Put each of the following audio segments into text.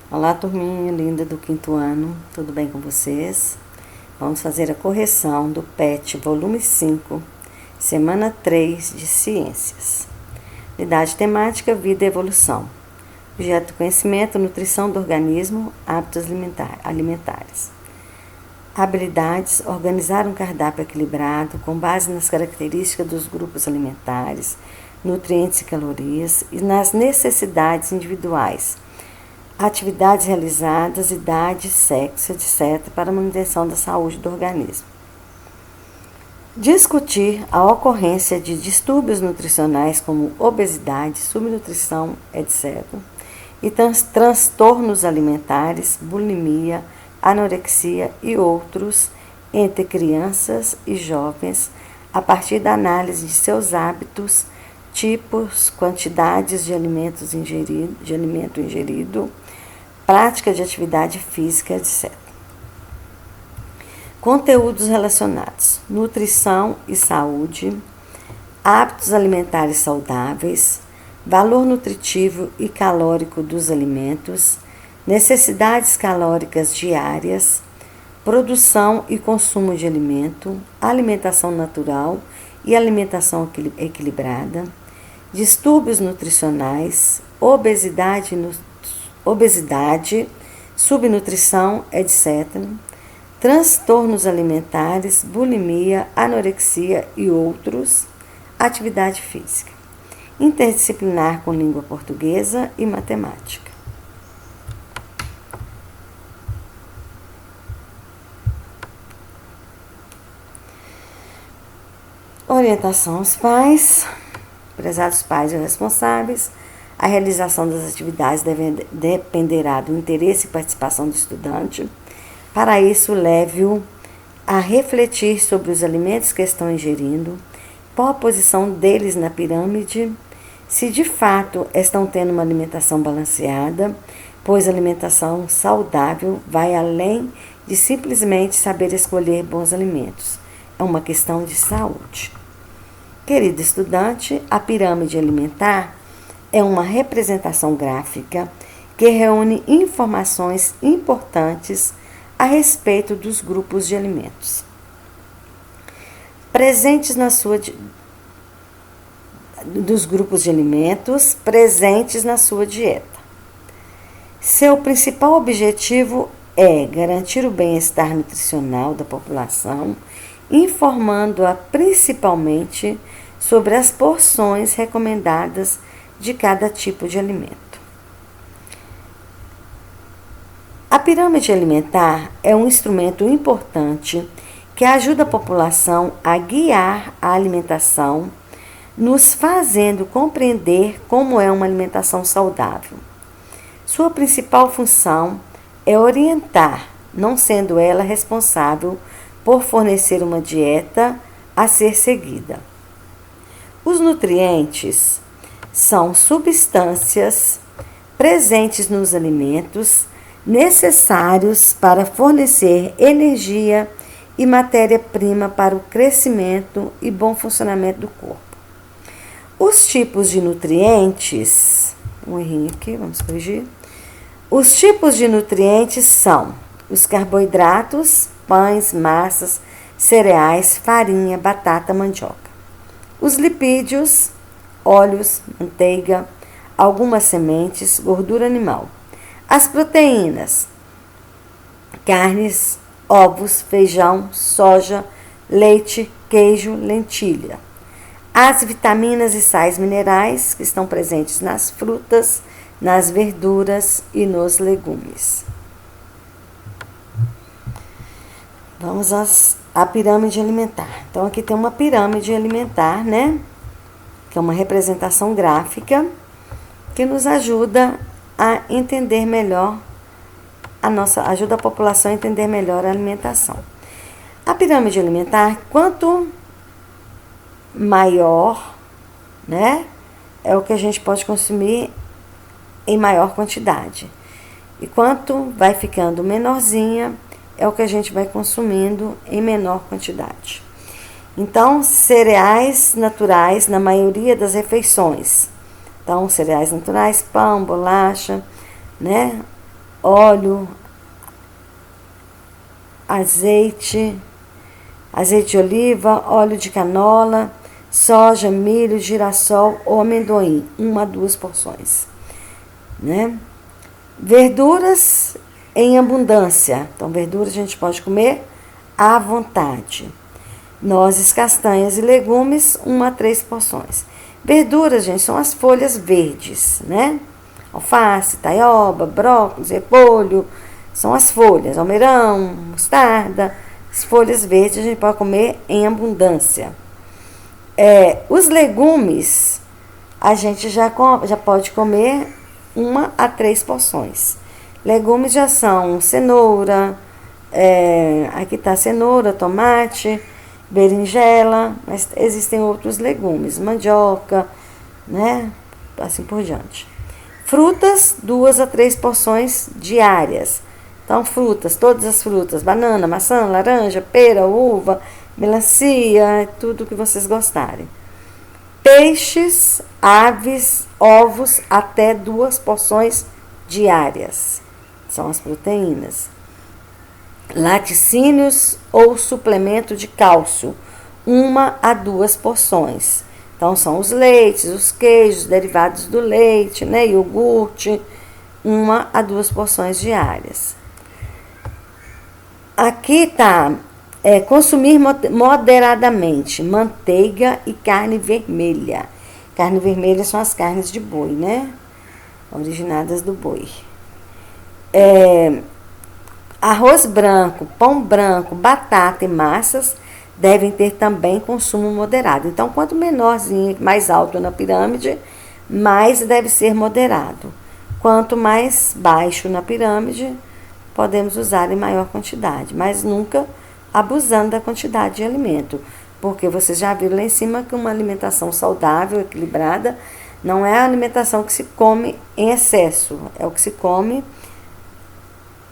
Olá, turminha linda do quinto ano, tudo bem com vocês? Vamos fazer a correção do PET, volume 5, semana 3 de Ciências. Unidade temática, vida e evolução. Objeto do conhecimento, nutrição do organismo, hábitos alimentares. Habilidades, organizar um cardápio equilibrado com base nas características dos grupos alimentares, nutrientes e calorias e nas necessidades individuais. Atividades realizadas, idade, sexo, etc., para a manutenção da saúde do organismo. Discutir a ocorrência de distúrbios nutricionais como obesidade, subnutrição, etc., e transtornos alimentares, bulimia, anorexia e outros entre crianças e jovens a partir da análise de seus hábitos, tipos, quantidades de alimento ingerido, prática de atividade física, etc. Conteúdos relacionados: nutrição e saúde, hábitos alimentares saudáveis, valor nutritivo e calórico dos alimentos, necessidades calóricas diárias, produção e consumo de alimento, alimentação natural e alimentação equilibrada, distúrbios nutricionais, obesidade, subnutrição, etc., transtornos alimentares, bulimia, anorexia e outros, atividade física. Interdisciplinar com língua portuguesa e matemática. Orientação aos pais. Prezados pais e responsáveis, a realização das atividades dependerá do interesse e participação do estudante. Para isso, leve-o a refletir sobre os alimentos que estão ingerindo, qual a posição deles na pirâmide, se de fato estão tendo uma alimentação balanceada, pois a alimentação saudável vai além de simplesmente saber escolher bons alimentos. É uma questão de saúde. Querido estudante, a pirâmide alimentar é uma representação gráfica que reúne informações importantes a respeito dos grupos de alimentos dos grupos de alimentos presentes na sua dieta. Seu principal objetivo é garantir o bem-estar nutricional da população, informando-a principalmente sobre as porções recomendadas de cada tipo de alimento. A pirâmide alimentar é um instrumento importante que ajuda a população a guiar a alimentação, nos fazendo compreender como é uma alimentação saudável. Sua principal função é orientar, não sendo ela responsável por fornecer uma dieta a ser seguida. Os nutrientes são substâncias presentes nos alimentos necessários para fornecer energia e matéria-prima para o crescimento e bom funcionamento do corpo. Os tipos de nutrientes, vamos corrigir. Os tipos de nutrientes são os carboidratos, pães, massas, cereais, farinha, batata, mandioca. Os lipídios, óleos, manteiga, algumas sementes, gordura animal. As proteínas, carnes, ovos, feijão, soja, leite, queijo, lentilha. As vitaminas e sais minerais que estão presentes nas frutas, nas verduras e nos legumes. Vamos à pirâmide alimentar. Então, aqui tem uma pirâmide alimentar, né? Que é uma representação gráfica que nos ajuda a entender melhor ajuda a população a entender melhor a alimentação. A pirâmide alimentar, quanto maior, né, é o que a gente pode consumir em maior quantidade. E quanto vai ficando menorzinha, é o que a gente vai consumindo em menor quantidade. Então, cereais naturais na maioria das refeições. Então, cereais naturais, pão, bolacha, né? óleo, azeite de oliva, óleo de canola, soja, milho, girassol ou amendoim, 1 a 2 porções, né? Verduras em abundância. Então, verduras a gente pode comer à vontade. Nozes, castanhas e legumes, 1 a 3 porções. Verduras, gente, são as folhas verdes, né? Alface, taioba, brócolis, repolho, são as folhas, almeirão, mostarda, as folhas verdes a gente pode comer em abundância. Os legumes, a gente já pode comer 1 a 3 porções. Legumes já são cenoura, aqui está cenoura, tomate, berinjela, mas existem outros legumes, mandioca, né? Assim por diante. Frutas, 2 a 3 porções diárias. Então, frutas, todas as frutas, banana, maçã, laranja, pera, uva, melancia, tudo que vocês gostarem. Peixes, aves, ovos, até 2 porções diárias. São as proteínas. Laticínios ou suplemento de cálcio, 1 a 2 porções. Então, são os leites, os queijos, derivados do leite, né? Iogurte, 1 a 2 porções diárias. Aqui está, consumir moderadamente manteiga e carne vermelha. Carne vermelha são as carnes de boi, né? Originadas do boi. Arroz branco, pão branco, batata e massas devem ter também consumo moderado. Então, quanto menorzinho, mais alto na pirâmide, mais deve ser moderado. Quanto mais baixo na pirâmide, podemos usar em maior quantidade, mas nunca abusando da quantidade de alimento, porque vocês já viram lá em cima que uma alimentação saudável, equilibrada, não é a alimentação que se come em excesso, é o que se come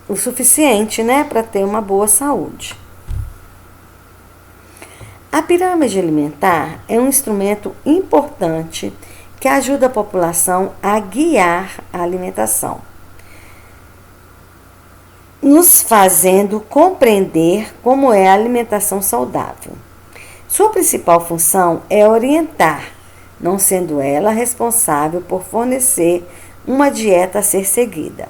o suficiente, né, para ter uma boa saúde. A pirâmide alimentar é um instrumento importante que ajuda a população a guiar a alimentação, nos fazendo compreender como é a alimentação saudável. Sua principal função é orientar, não sendo ela responsável por fornecer uma dieta a ser seguida.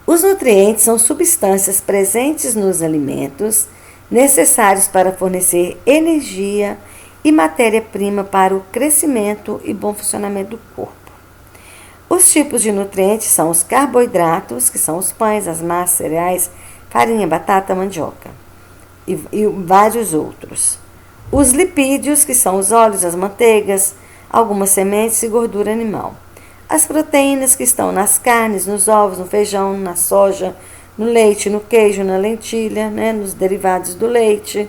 Os nutrientes são substâncias presentes nos alimentos, necessários para fornecer energia e matéria-prima para o crescimento e bom funcionamento do corpo. Os tipos de nutrientes são os carboidratos, que são os pães, as massas, cereais, farinha, batata, mandioca e vários outros. Os lipídios, que são os óleos, as manteigas, algumas sementes e gordura animal. As proteínas, que estão nas carnes, nos ovos, no feijão, na soja, no leite, no queijo, na lentilha, né, nos derivados do leite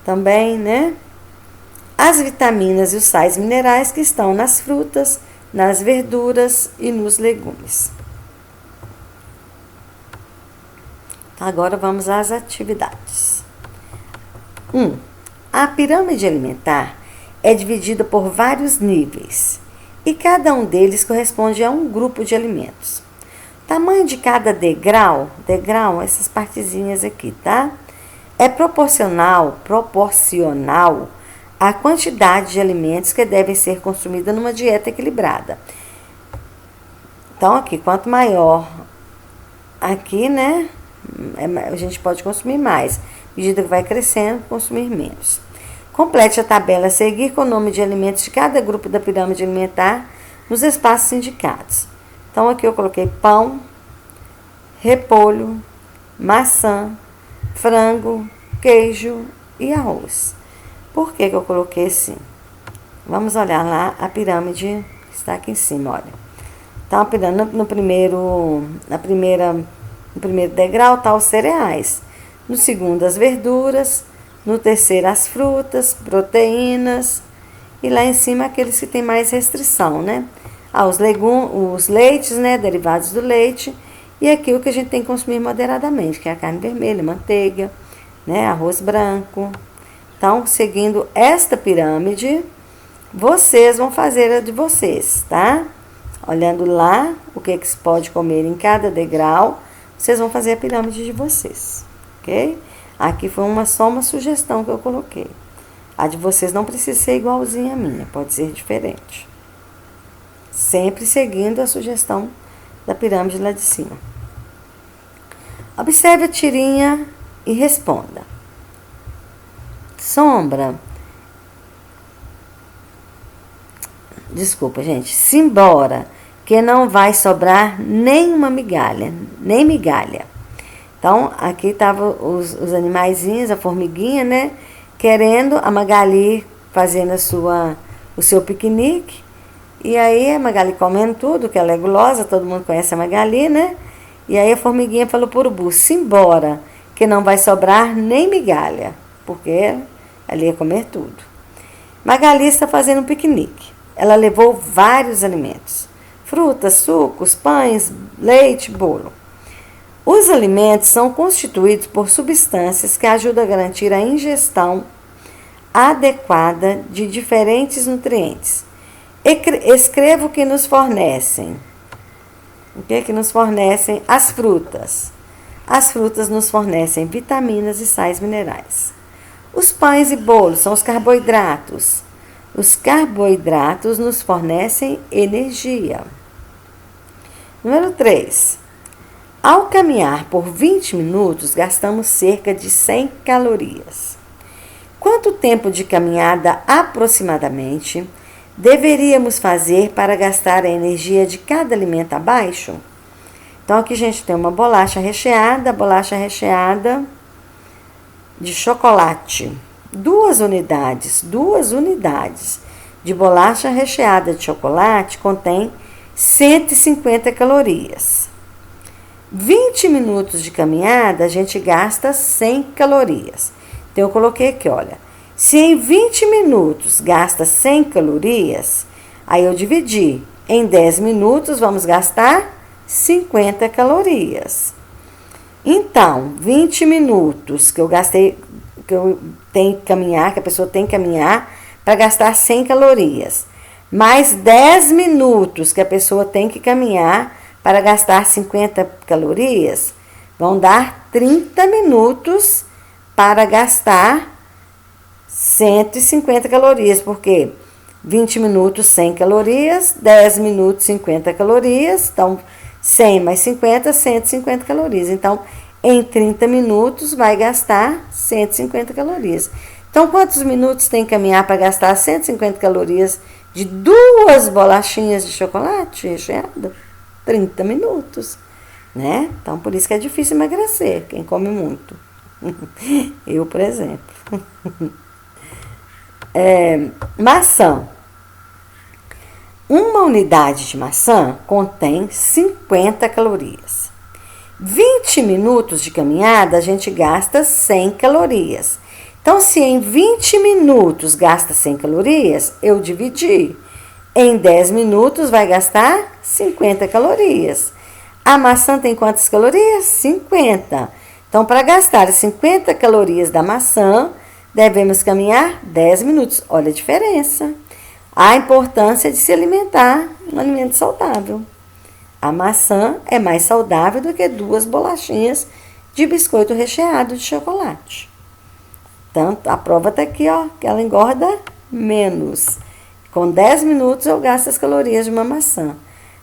também, né? As vitaminas e os sais minerais, que estão nas frutas, nas verduras e nos legumes. Agora vamos às atividades. 1. A pirâmide alimentar é dividida por vários níveis e cada um deles corresponde a um grupo de alimentos. O tamanho de cada degrau, essas partezinhas aqui, tá? É proporcional à quantidade de alimentos que devem ser consumidos numa dieta equilibrada. Então, aqui, quanto maior aqui, né, a gente pode consumir mais. À medida que vai crescendo, consumir menos. Complete a tabela a seguir com o nome de alimentos de cada grupo da pirâmide alimentar nos espaços indicados. Então, aqui eu coloquei pão, repolho, maçã, frango, queijo e arroz. Por que eu coloquei assim? Vamos olhar lá a pirâmide que está aqui em cima, olha. Então, a pirâmide, no primeiro degrau está os cereais. No segundo, as verduras. No terceiro, as frutas, proteínas. E lá em cima, aqueles que têm mais restrição, né? Os leites, né? Derivados do leite. E aqui o que a gente tem que consumir moderadamente, que é a carne vermelha, manteiga, né? Arroz branco. Então, seguindo esta pirâmide, vocês vão fazer a de vocês, tá? Olhando lá, o que se pode comer em cada degrau, vocês vão fazer a pirâmide de vocês, ok? Aqui foi só uma sugestão que eu coloquei. A de vocês não precisa ser igualzinha à minha, pode ser diferente. Sempre seguindo a sugestão da pirâmide lá de cima. Observe a tirinha e responda. Sombra. Desculpa, gente. Simbora, que não vai sobrar nem uma migalha, nem migalha. Então, aqui estavam os animaizinhos, a formiguinha, né? Querendo a Magali fazendo o seu piquenique. E aí a Magali comendo tudo, que ela é gulosa, todo mundo conhece a Magali, né? E aí a formiguinha falou pro urubu, simbora, que não vai sobrar nem migalha, porque ela ia comer tudo. Magali está fazendo um piquenique. Ela levou vários alimentos, frutas, sucos, pães, leite, bolo. Os alimentos são constituídos por substâncias que ajudam a garantir a ingestão adequada de diferentes nutrientes. Escreva o que nos fornecem. O que é que nos fornecem? As frutas. As frutas nos fornecem vitaminas e sais minerais. Os pães e bolos são os carboidratos. Os carboidratos nos fornecem energia. Número 3. Ao caminhar por 20 minutos, gastamos cerca de 100 calorias. Quanto tempo de caminhada aproximadamente deveríamos fazer para gastar a energia de cada alimento abaixo? Então, aqui a gente tem uma bolacha recheada de chocolate. 2 unidades de bolacha recheada de chocolate contém 150 calorias. 20 minutos de caminhada, a gente gasta 100 calorias. Então, eu coloquei aqui, olha. Se em 20 minutos gasta 100 calorias, aí eu dividi. Em 10 minutos, vamos gastar 50 calorias. Então, 20 minutos que eu gastei, que eu tenho que caminhar, que a pessoa tem que caminhar para gastar 100 calorias. Mais 10 minutos que a pessoa tem que caminhar para gastar 50 calorias, vão dar 30 minutos para gastar 150 calorias, porque 20 minutos 100 calorias, 10 minutos 50 calorias, então 100 mais 50, 150 calorias. Então, em 30 minutos vai gastar 150 calorias. Então, quantos minutos tem que caminhar para gastar 150 calorias de 2 bolachinhas de chocolate recheado? 30 minutos, né? Então, por isso que é difícil emagrecer, quem come muito. Eu, por exemplo. Maçã. Uma unidade de maçã contém 50 calorias. 20 minutos de caminhada, a gente gasta 100 calorias. Então, se em 20 minutos gasta 100 calorias, eu dividi. Em 10 minutos vai gastar 50 calorias. A maçã tem quantas calorias? 50. Então, para gastar 50 calorias da maçã, devemos caminhar 10 minutos. Olha a diferença. A importância de se alimentar um alimento saudável. A maçã é mais saudável do que 2 bolachinhas de biscoito recheado de chocolate. Tanto, a prova está aqui, ó, que ela engorda menos. Com 10 minutos eu gasto as calorias de uma maçã.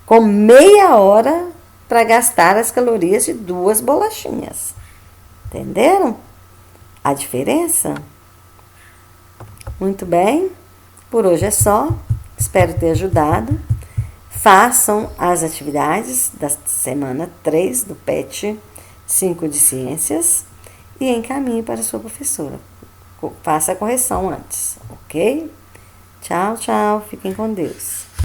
Com meia hora para gastar as calorias de 2 bolachinhas. Entenderam a diferença? Muito bem. Por hoje é só. Espero ter ajudado. Façam as atividades da semana 3 do PET 5 de Ciências e encaminhe para a sua professora. Faça a correção antes, ok? Tchau, tchau. Fiquem com Deus.